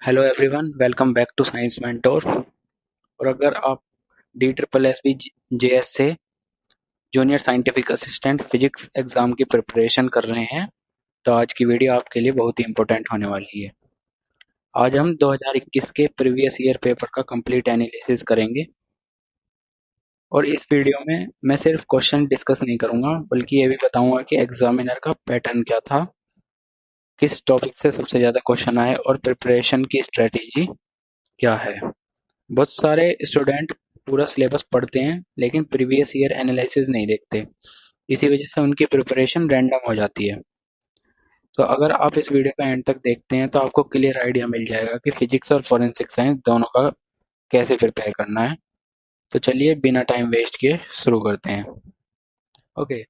Hello everyone, welcome back to science mentor. और अगर आप D triple S B J S से junior scientific assistant physics exam की preparation कर रहे हैं तो आज की वीडियो आपके लिए बहुत ही इंपॉर्टेंट होने वाली है। आज हम 2021 के प्रीवियस ईयर पेपर का कंप्लीट एनालिसिस करेंगे और इस वीडियो में मैं सिर्फ क्वेश्चन डिस्कस नहीं करूंगा बल्कि ये भी बताऊंगा कि एग्जामिनर का पैटर्न क्या था, किस टॉपिक से सबसे ज़्यादा क्वेश्चन आए और प्रिपरेशन की स्ट्रेटेजी क्या है। बहुत सारे स्टूडेंट पूरा सिलेबस पढ़ते हैं लेकिन प्रीवियस ईयर एनालिसिस नहीं देखते। इसी वजह से उनकी प्रिपरेशन रैंडम हो जाती है। तो अगर आप इस वीडियो का एंड तक देखते हैं तो आपको क्लियर आइडिया मिल जाएगा कि फिजिक्स और फोरेंसिक साइंस दोनों का कैसे प्रिपेयर करना है। तो चलिए बिना टाइम वेस्ट किए शुरू करते हैं। Okay,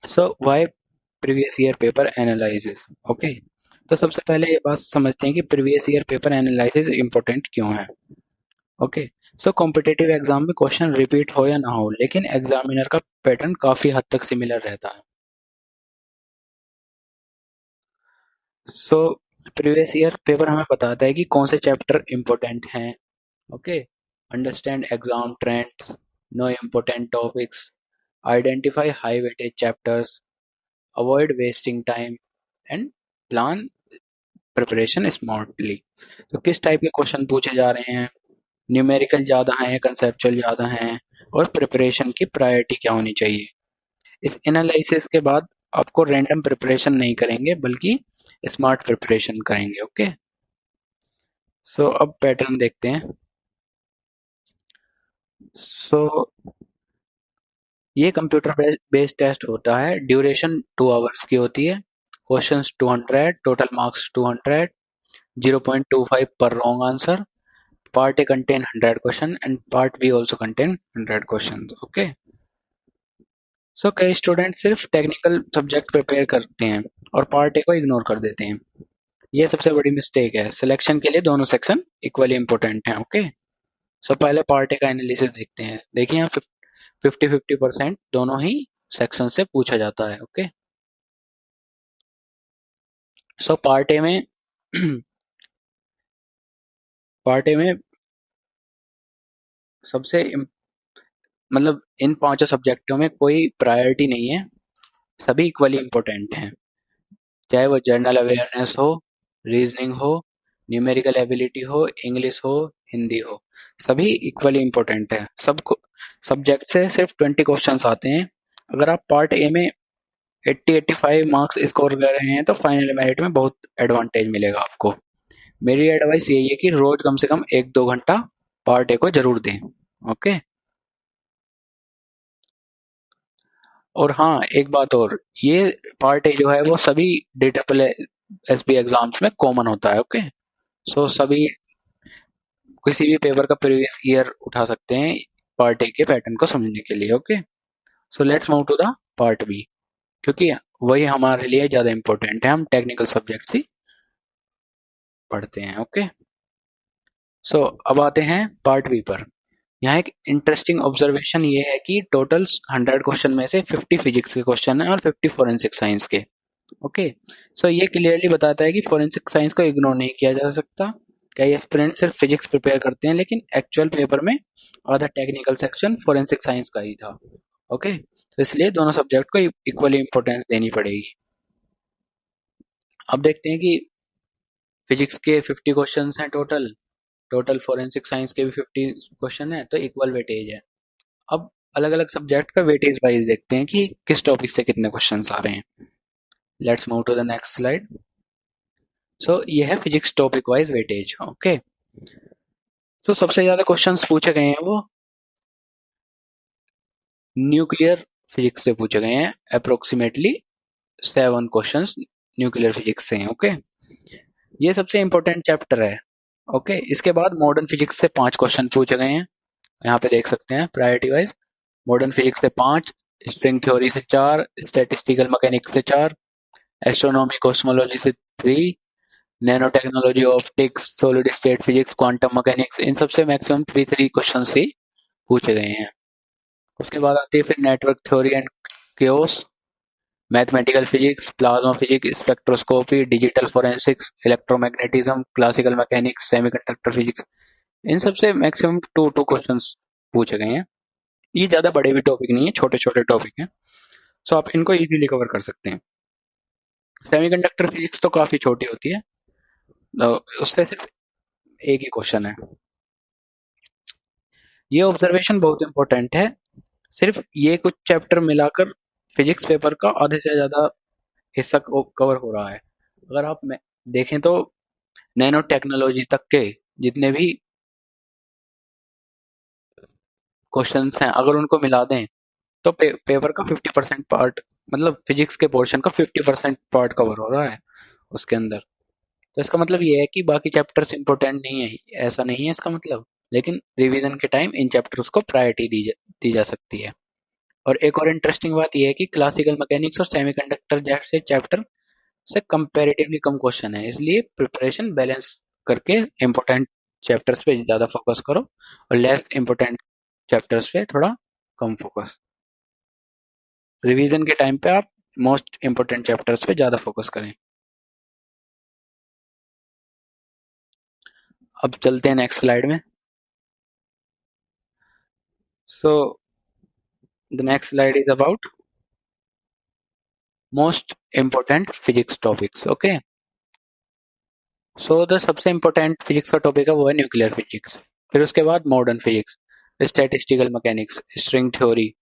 so why previous year paper analysis. Okay, तो सबसे पहले ये बात समझते हैं कि previous year paper analysis important क्यों है। ओके, सो कॉम्पिटिटिव एग्जाम में क्वेश्चन रिपीट हो या ना हो लेकिन एग्जामिनर का पैटर्न काफी हद तक सिमिलर रहता है। सो प्रीवियस ईयर पेपर हमें बताता है कि कौन से चैप्टर इंपॉर्टेंट हैं। Okay, understand exam trends, know important topics, identify high weightage chapters, avoid wasting time and plan preparation smartly. तो किस टाइप के क्वेश्चन पूछे जा रहे हैं, न्यूमेरिकल ज़्यादा हैं, कंसेप्चुअल ज़्यादा हैं, और प्रिपरेशन की प्रायोरिटी क्या होनी चाहिए। इस एनालिसिस के बाद आपको रैंडम प्रिपरेशन नहीं करेंगे बल्कि स्मार्ट प्रिपरेशन करेंगे। ओके, सो अब पैटर्न देखते हैं। सो ये कंप्यूटर बेस्ड टेस्ट होता है, ड्यूरेशन 2 आवर्स की होती है, क्वेश्चंस 200, टोटल मार्क्स 200, 0.25 पर wrong answer. Part A contain 100 question and part B also contain 100 question. Okay, so कई स्टूडेंट सिर्फ टेक्निकल सब्जेक्ट प्रिपेयर करते हैं और पार्ट ए को इग्नोर कर देते हैं। ये सबसे बड़ी मिस्टेक है। सिलेक्शन के लिए दोनों सेक्शन इक्वली इंपॉर्टेंट हैं। ओके, सो पहले पार्ट ए का एनालिसिस देखते हैं। देखिए यहाँ 50-50% दोनों ही सेक्शन से पूछा जाता है। ओके, सो पार्ट ए में सबसे मतलब इन पांचों सब्जेक्टों में कोई प्रायोरिटी नहीं है, सभी इक्वली इंपॉर्टेंट हैं। चाहे वो जनरल अवेयरनेस हो, रीजनिंग हो, न्यूमेरिकल एबिलिटी हो, इंग्लिश हो, हिंदी हो, सभी इक्वली इंपॉर्टेंट है। सब सब्जेक्ट से सिर्फ 20 क्वेश्चंस आते हैं। अगर आप पार्ट ए में 80-85 मार्क्स स्कोर कर रहे हैं तो फाइनल मेरिट में बहुत एडवांटेज मिलेगा आपको। मेरी एडवाइस यही है कि रोज कम से कम 1-2 घंटा पार्ट ए को जरूर दें। ओके, और हाँ एक बात और, ये पार्ट ए जो है वो सभी D triple S B exams में कॉमन होता है। ओके, सो सभी किसी भी पेपर का प्रीवियस ईयर उठा सकते हैं पार्ट ए के पैटर्न को समझने के लिए। Okay, so let's move to the part B, क्योंकि वही हमारे लिए ज़्यादा इंपॉर्टेंट है, हम टेक्निकल सब्जेक्ट्स ही पढ़ते हैं। ओके, सो अब आते हैं पार्ट बी पर। यहाँ एक इंटरेस्टिंग ऑब्जर्वेशन ये है कि टोटल 100 क्वेश्चन में से 50 फिजिक्स के क्वेश्चन है और 50 फोरेंसिक साइंस के। ओके, सो ये क्लियरली बताता है कि फोरेंसिक साइंस को इग्नोर नहीं किया जा सकता। कई एस्पिरेंट सिर्फ फिजिक्स प्रिपेयर करते हैं लेकिन एक्चुअल पेपर में आधा टेक्निकल सेक्शन फोरेंसिक साइंस का ही था। ओके, तो इसलिए दोनों सब्जेक्ट को इक्वली इंपॉर्टेंस देनी पड़ेगी। अब देखते हैं कि फिजिक्स के 50 क्वेश्चंस हैं टोटल, टोटल फोरेंसिक साइंस के भी 50 क्वेश्चन है, तो इक्वल वेटेज है। अब अलग अलग सब्जेक्ट का वेटेज वाइज देखते हैं कि किस टॉपिक से कितने क्वेश्चंस आ रहे हैं। Let's move to the next slide. So ये है physics topic wise weightage. Okay, तो सबसे ज्यादा क्वेश्चंस पूछे गए हैं वो न्यूक्लियर फिजिक्स से पूछे गए हैं। अप्रोक्सीमेटली 7 क्वेश्चंस न्यूक्लियर फिजिक्स से हैं। ओके, ये सबसे इंपॉर्टेंट चैप्टर है। ओके, इसके बाद मॉडर्न फिजिक्स से 5 क्वेश्चन पूछे गए हैं। यहाँ पे देख सकते हैं प्रायोरिटी वाइज। मॉडर्न फिजिक्स से 5, स्ट्रिंग थ्योरी से 4, स्टैटिस्टिकल मैकेनिक्स से 4, एस्ट्रोनॉमी कॉस्मोलॉजी से 3, nano technology optics solid state physics quantum mechanics, इन सबसे मैक्सिमम 3 क्वेश्चन ही पूछे गए हैं। उसके बाद आती है फिर network theory and chaos, mathematical physics, plasma physics, spectroscopy, digital forensics, electromagnetism, classical mechanics, semiconductor physics. इन सबसे मैक्सिमम टू टू क्वेश्चंस पूछे गए हैं। ये ज्यादा बड़े भी टॉपिक नहीं है, छोटे छोटे टॉपिक हैं, सो आप इनको इजीली कवर कर सकते हैं। सेमीकंडक्टर फिजिक्स तो काफी छोटी होती है, तो उससे सिर्फ एक ही क्वेश्चन है। ये ऑब्जर्वेशन बहुत इंपॉर्टेंट है। सिर्फ ये कुछ चैप्टर मिलाकर फिजिक्स पेपर का आधे से ज्यादा हिस्सा कवर हो रहा है। अगर आप देखें तो नैनो टेक्नोलॉजी तक के जितने भी क्वेश्चंस हैं, अगर उनको मिला दें तो पेपर का 50% पार्ट, मतलब फिजिक्स के पोर्शन का 50% पार्ट कवर हो रहा है उसके अंदर। तो इसका मतलब ये है कि बाकी चैप्टर्स इंपॉर्टेंट नहीं है, ऐसा नहीं है इसका मतलब। लेकिन रिवीजन के टाइम इन चैप्टर्स को प्रायोरिटी दी जा सकती है। और एक और इंटरेस्टिंग बात यह है कि क्लासिकल मैकेनिक्स और सेमीकंडक्टर जैसे चैप्टर से कंपैरेटिवली कम क्वेश्चन है, इसलिए प्रिपरेशन बैलेंस करके इंपॉर्टेंट चैप्टर्स पे ज़्यादा फोकस करो और लेस इंपॉर्टेंट चैप्टर्स पे थोड़ा कम फोकस। रिवीजन के टाइम पे आप मोस्ट इंपॉर्टेंट चैप्टर्स पे ज़्यादा फोकस करें। अब चलते हैं नेक्स्ट स्लाइड में। So the next slide is about most important physics topics. Okay, so the सबसे इंपॉर्टेंट फिजिक्स का टॉपिक है वो है न्यूक्लियर फिजिक्स। फिर उसके बाद modern physics, statistical mechanics, string theory,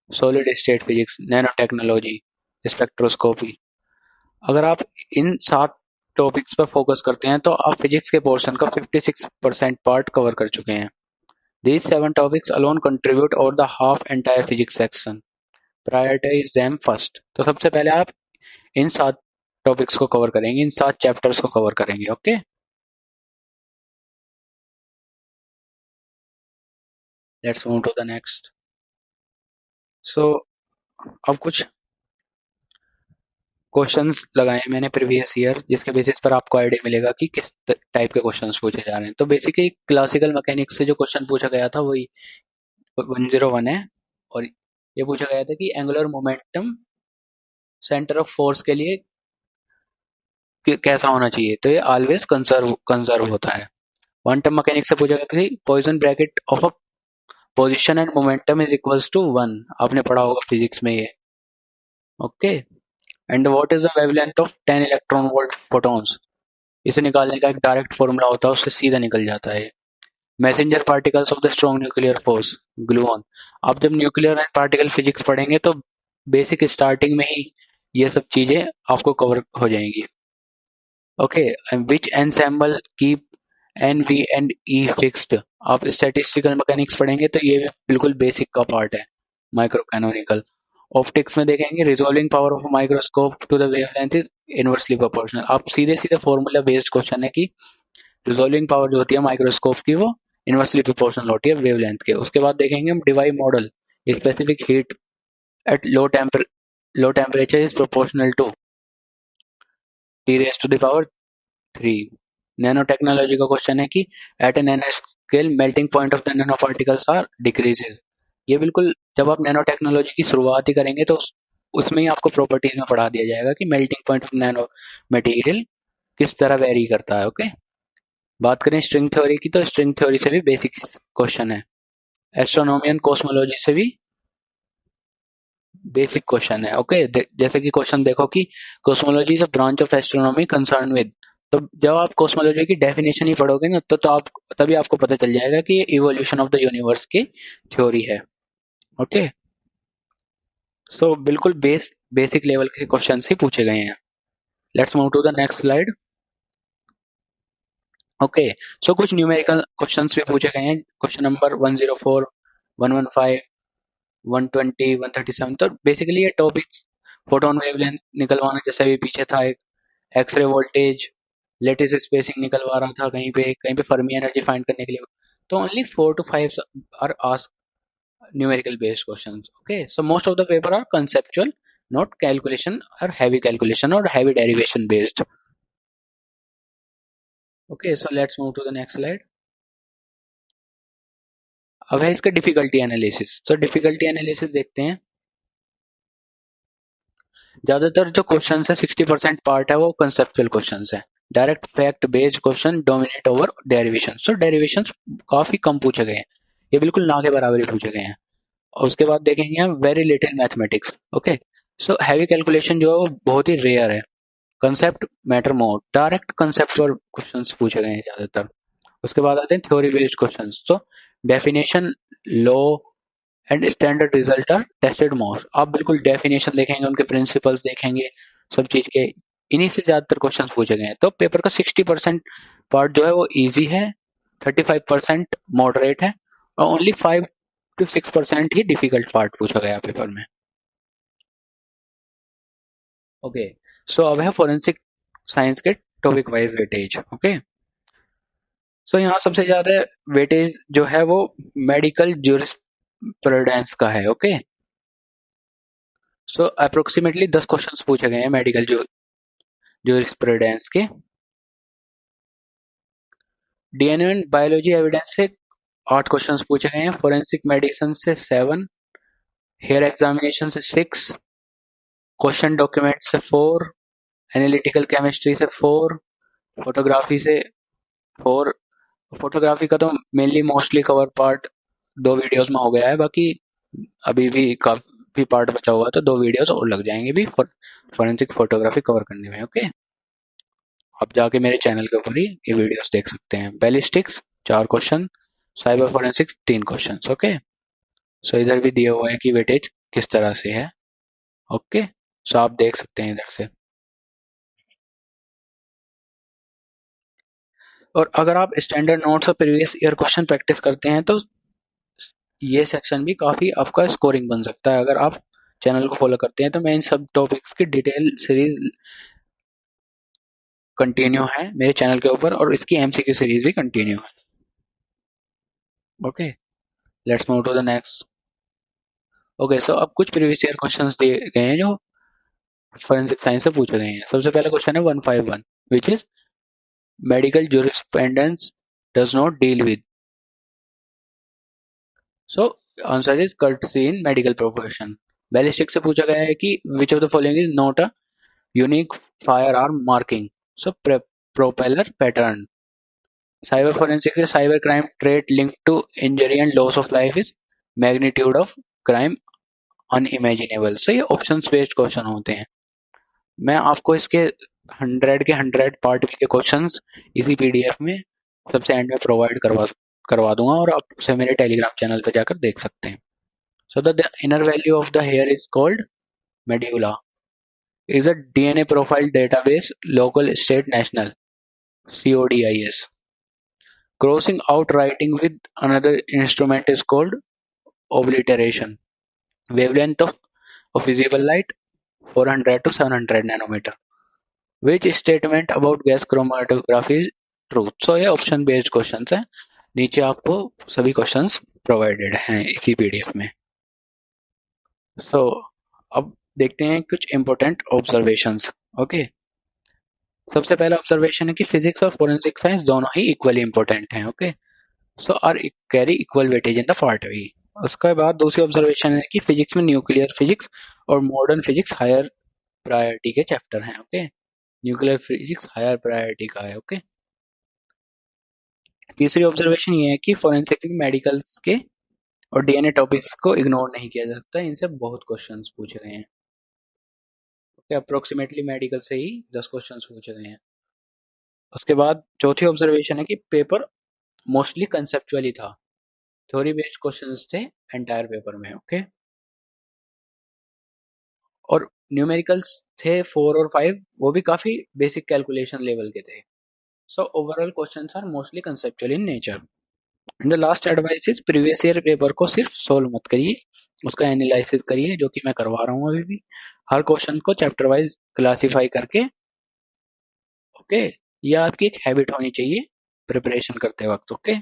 solid state physics, nano technology, spectroscopy. अगर आप इन 7 टॉपिक्स पर फोकस करते हैं तो आप फिजिक्स के पोर्शन का 56% पार्ट कवर कर चुके हैं। These 7 topics alone contribute over the half entire physics section. Prioritize them first. तो सबसे पहले आप इन 7 टॉपिक्स को कवर करेंगे, इन 7 चैप्टर्स को कवर करेंगे। Okay, let's move to the next. So अब कुछ क्वेश्चंस लगाए हैं मैंने प्रीवियस ईयर, जिसके बेसिस पर आपको आइडिया मिलेगा कि किस टाइप के क्वेश्चंस पूछे जा रहे हैं। तो बेसिकली क्लासिकल मैकेनिक्स से जो क्वेश्चन पूछा गया था वही 101 है। और ये पूछा गया था कि angular momentum centre of force के लिए कैसा होना चाहिए, तो ये ऑलवेज कंजर्व होता है। क्वांटम मैकेनिक्स से पूछा गया था कि Poisson bracket of a position and momentum is equals to 1। आपने पढ़ा होगा फिजिक्स में ये। Okay, and what is the wavelength of 10 electron volt photons. इसे निकालने का एक डायरेक्ट फॉर्मूला होता है, उससे सीधा निकल जाता है। Messenger particles of the strong nuclear force, gluon. आप जब न्यूक्लियर एंड पार्टिकल फिजिक्स पढ़ेंगे तो बेसिक स्टार्टिंग में ही ये सब चीजें आपको कवर हो जाएंगी। Okay, which ensemble keep N V and E fixed. आप स्टैटिस्टिकल मैकेनिक्स पढ़ेंगे तो ये भी बिल्कुल बेसिक का पार्ट है। माइक्रो कैनोनिकल ऑप्टिक्स में देखेंगे resolving power of microscope to the wavelength is inversely proportional. आप सीधे सीधे फॉर्मूला बेस्ड क्वेश्चन है कि रिजोल्विंग पावर जो होती है माइक्रोस्कोप की वो इनवर्सली प्रोपोर्शनल होती है वेवलेंथ के। उसके बाद देखेंगे हम Debye model, specific heat at low temperature is proportional to T raise to the power 3। Nano technology का क्वेश्चन है कि at a nano scale melting point of the nano particles are decreases. ये बिल्कुल जब आप नैनो टेक्नोलॉजी की शुरुआत ही करेंगे तो उसमें ही आपको प्रॉपर्टीज में पढ़ा दिया जाएगा कि melting point of nano material किस तरह वेरी करता है। ओके, बात करें स्ट्रिंग थ्योरी की, तो स्ट्रिंग थ्योरी से भी बेसिक क्वेश्चन है। एस्ट्रोनॉमी एंड कॉस्मोलॉजी से भी बेसिक क्वेश्चन है। ओके, जैसे कि क्वेश्चन देखो कि cosmology is a branch of astronomy concern with. तो जब आप कॉस्मोलॉजी की डेफिनेशन ही पढ़ोगे ना तो आप तभी आपको पता चल जाएगा कि ये इवोल्यूशन ऑफ द यूनिवर्स की थ्योरी है। ओके, सो बिल्कुल बेसिक लेवल के क्वेश्चन ही पूछे गए हैं। Let's move to the next slide. Okay, so कुछ न्यूमेरिकल क्वेश्चंस भी पूछे गए हैं। Question number 104, 115, 120, 137। तो बेसिकली ये टॉपिक्स फोटोन वेवलेंथ निकलवाना, जैसे भी पीछे था एक एक्सरे वोल्टेज, लेटिस स्पेसिंग निकलवा रहा था, कहीं पे फर्मी एनर्जी फाइंड करने के लिए। तो only 4 to 5 are asked numerical based questions. Okay, so most of the paper are conceptual, not calculation और हैवी कैलकुलेशन और heavy derivation based. Okay, so let's move to the next slide. अब है इसका difficulty analysis. तो difficulty analysis देखते हैं। ज्यादातर जो क्वेश्चन है 60% पार्ट है वो कंसेप्चुअल क्वेश्चन है। Direct fact based question dominate over derivation. So derivation काफी कम पूछे गए हैं, ये बिल्कुल ना के बराबर ही पूछे गए हैं। और उसके बाद देखेंगे हम very little mathematics. Okay, so heavy calculation जो है वो बहुत ही रेयर है। Concept matter more, direct conceptual questions पूछे गए हैं ज्यादातर। उसके बाद आते हैं थ्योरी बेस्ड क्वेश्चंस। तो definition, law and standard result are tested more. आप बिल्कुल डेफिनेशन देखेंगे, उनके प्रिंसिपल्स देखेंगे, सब चीज के, इन्हीं से ज्यादातर क्वेश्चंस पूछे गए हैं। तो पेपर का 60% पार्ट जो है वो इजी है, 35% मॉडरेट है, और only 5 to 6% he difficult part पूछा गया पेपर में। ओके, सो अब है फोरेंसिक साइंस के टॉपिक वाइज वेटेज। ओके, सो यहाँ सबसे ज्यादा वेटेज जो है वो मेडिकल ज्यूरिस्प्रूडेंस का है। ओके, सो अप्रोक्सीमेटली 10 क्वेश्चंस पूछे गए हैं मेडिकल ज्यूरिस्प्रूडेंस के। डीएनए एंड बायोलॉजी एविडेंस से 8 क्वेश्चंस पूछे गए हैं, फोरेंसिक मेडिसिन से 7, हेयर एग्जामिनेशन से 6, क्वेश्चन डॉक्यूमेंट से 4, एनालिटिकल केमिस्ट्री से 4, फोटोग्राफी से 4। फोटोग्राफी का तो mainly mostly cover part 2 videos में हो गया है, बाकी अभी भी काफी पार्ट बचा हुआ है, तो 2 वीडियोस और लग जाएंगे भी फोरेंसिक फोटोग्राफी कवर करने में। ओके, आप जाके मेरे चैनल के ऊपर ही ये वीडियोस देख सकते हैं। Ballistics 4 question, cyber forensics 3 question. Okay, so इधर भी दिया हुआ है कि वेटेज किस तरह से है। ओके, सो आप देख सकते हैं इधर से। और अगर आप स्टैंडर्ड नोट्स और प्रीवियस ईयर क्वेश्चन प्रैक्टिस करते हैं तो ये सेक्शन भी काफी आपका स्कोरिंग बन सकता है। अगर आप चैनल को फॉलो करते हैं तो मैं इन सब टॉपिक्स की डिटेल सीरीज कंटिन्यू है मेरे चैनल के ऊपर, और इसकी एमसीक्यू सीरीज भी कंटिन्यू है। Okay, let's move to the next. Okay, so अब कुछ प्रीवियस ईयर क्वेश्चंस दिए गए हैं जो फोरेंसिक साइंस से पूछे गए हैं। सबसे पहला क्वेश्चन है 151, which is medical jurisprudence does not deal with। So answer is courtesy in medical profession. Ballistic से पूछा गया है कि which of the following is not a unique fire arm marking. So propeller pattern. Cyber forensic से cyber crime trait link to injury and loss of life is magnitude of crime unimaginable. So ये option based question होते हैं। मैं आपको इसके 100 के 100 part B के questions इसी पीडीएफ में सबसे एंड में प्रोवाइड करवा दूंगा, और आप उसे मेरे टेलीग्राम चैनल पे जाकर देख सकते हैं। So the inner value of the here is called medulla, is a DNA profile database, local, state, national, CODIS. Crossing out writing with another instrument is called obliteration. Wavelength of visible light 400 to 700 nanometer. Which statement about gas chromatography is true? So ये option based questions हैं। नीचे आपको सभी questions provided हैं इसी PDF में। सो अब देखते हैं कुछ इंपॉर्टेंट ऑब्जर्वेशंस। ओके, सबसे पहला ऑब्जर्वेशन है कि फिजिक्स और फोरेंसिक साइंस दोनों ही इक्वली इंपॉर्टेंट हैं। Okay, so are carry equal weightage in the part B. उसके बाद दूसरी ऑब्जर्वेशन है कि फिजिक्स में न्यूक्लियर फिजिक्स और मॉडर्न फिजिक्स हायर प्रायोरिटी के चैप्टर हैं। Okay, nuclear physics higher priority का है। ओके, तीसरी ऑब्जर्वेशन ये है कि फोरेंसिक मेडिकल्स के और डीएनए टॉपिक्स को इग्नोर नहीं किया जा सकता, इनसे बहुत क्वेश्चंस पूछे गए हैं। ओके, अप्रोक्सीमेटली मेडिकल से ही 10 क्वेश्चंस पूछे गए हैं। उसके बाद चौथी ऑब्जर्वेशन है कि पेपर मोस्टली कंसेप्चुअली था, थ्योरी बेस्ड क्वेश्चंस थे एंटायर पेपर में। ओके, और न्यूमेरिकल्स थे 4 और 5, वो भी काफी बेसिक कैलकुलेशन लेवल के थे। So overall questions are mostly conceptual in nature. And the last advice is previous year paper को सिर्फ सोल्व मत करिए, उसका एनालिसिस करिए, जो कि मैं करवा रहा हूँ अभी भी। हर क्वेश्चन को चैप्टर वाइज क्लासीफाई करके। ओके, ये आपकी एक हैबिट होनी चाहिए प्रिपरेशन करते वक्त। ओके,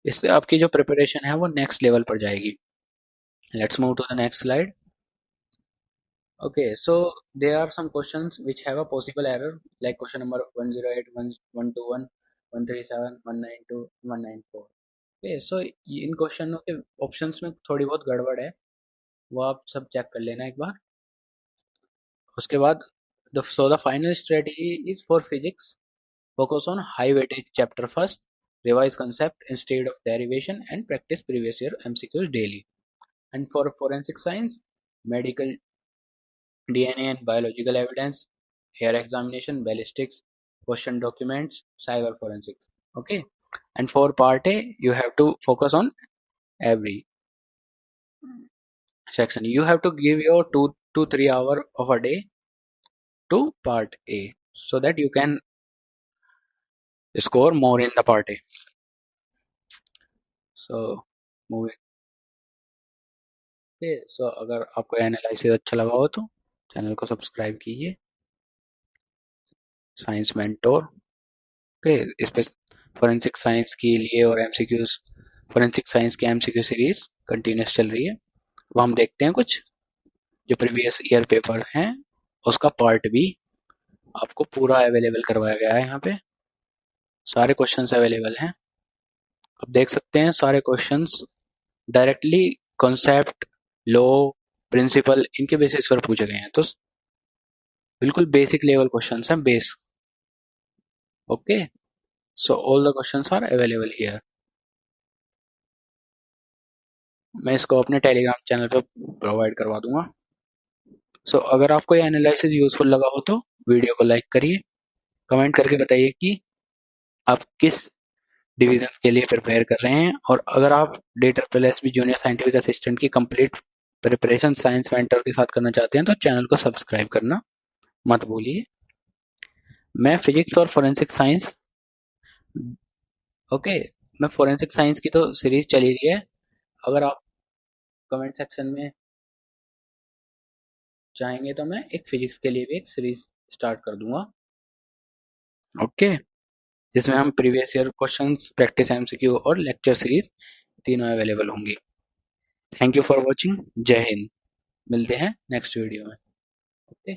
इससे आपकी जो प्रिपरेशन है वो नेक्स्ट लेवल पर जाएगी। Let's move to the next slide. Okay, so there are some questions which have a possible error, like question number 108, 121, 137, 192, 194। Okay, so इन क्वेश्चनों के ऑप्शंस में थोड़ी बहुत गड़बड़ है, वो आप सब चेक कर लेना एक बार। उसके बाद the final strategy is for physics, focus on high weightage chapter first, revise concept instead of derivation, and practice previous year MCQs daily. And for forensic science, medical DNA and biological evidence, hair examination, ballistics, question documents, cyber forensics. Okay. And for part A, you have to focus on every section. You have to give your 2 to 3 hours of a day to part A so that you can score more in the part A. So moving. Okay, so अगर आपको analysis अच्छा लगा हो तो channel को subscribe कीजिए। Science mentor. Okay, इस पे फोरेंसिक साइंस के लिए और एमसीक्यूज, फोरेंसिक साइंस की एमसीक्यू सीरीज कंटिन्यूस चल रही है। अब हम देखते हैं कुछ जो प्रीवियस ईयर पेपर हैं, उसका पार्ट भी आपको पूरा अवेलेबल करवाया गया है। यहाँ पे सारे क्वेश्चंस अवेलेबल हैं। अब देख सकते हैं सारे questions directly concept, law, principle इनके बेसिस पर पूछे गए हैं। तो बिल्कुल बेसिक लेवल क्वेश्चंस हैं, base. Okay, so all the questions are available here. मैं इसको अपने टेलीग्राम चैनल पर प्रोवाइड करवा दूंगा। सो अगर आपको ये एनालिसिस यूजफुल लगा हो तो वीडियो को लाइक करिए, कमेंट करके बताइए कि आप किस डिवीजन के लिए प्रिपेयर कर रहे हैं। और अगर आप DSSB जूनियर साइंटिफिक असिस्टेंट की कंप्लीट प्रिपरेशन साइंस मेंटर के साथ करना चाहते हैं तो चैनल को सब्सक्राइब करना मत भूलिए। मैं फिजिक्स और फोरेंसिक साइंस, ओके, मैं फोरेंसिक साइंस की तो सीरीज चली रही है। अगर आप कमेंट सेक्शन में चाहेंगे तो मैं एक फिजिक्स के लिए भी एक सीरीज स्टार्ट कर दूंगा। ओके, जिसमें हम previous year questions, practice MCQ और लेक्चर सीरीज तीनों अवेलेबल होंगी। Thank you for watching. जय हिंद। मिलते हैं नेक्स्ट वीडियो में। ओके।